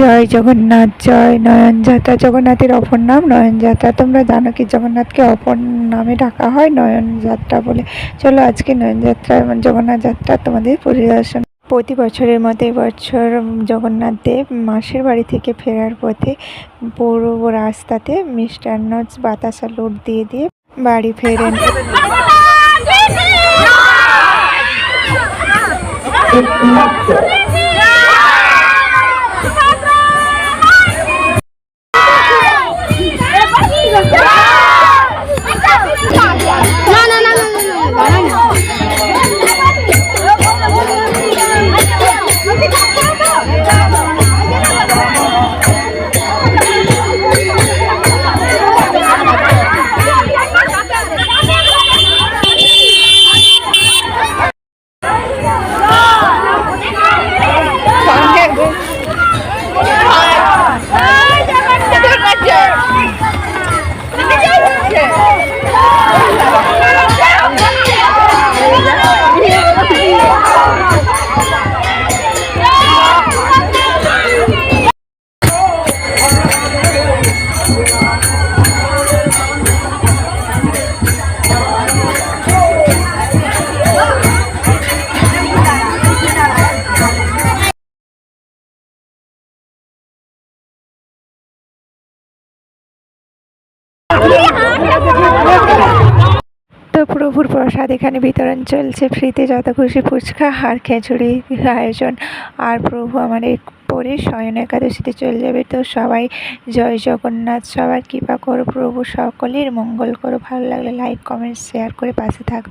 জয় জগন্নাথ, জয় নয়নযাত্রা। জগন্নাথের অপর নাম নয়নযাত্রা। তোমরা জানো কি জগন্নাথকে অপর নামে ডাকা হয় নয়নযাত্রা বলে। চলো আজকে নয়নযাত্রা জগন্নাথ যাত্রা তোমাদের পরিদর্শন। প্রতি বছরের মতো এবছর জগন্নাথ দেব মাসির বাড়ি থেকে ফেরার পথে পূর্ব রাস্তাতে মিষ্টান্ন বাতাসা লুট দিয়ে দিয়ে বাড়ি ফেরেন। তো প্রভুর প্রসাদ এখানে বিতরণ চলছে ফ্রিতে, যত খুশি ফুচকা আর খিচুড়ি আয়োজন। আর প্রভু আমাদের পরে শয়ন একাদশীতে চলে যাবে। তো সবাই জয় জগন্নাথ, সবার কৃপা করো প্রভু, সকলের মঙ্গল করো। ভালো লাগলে লাইক কমেন্ট শেয়ার করে পাশে থাকবে।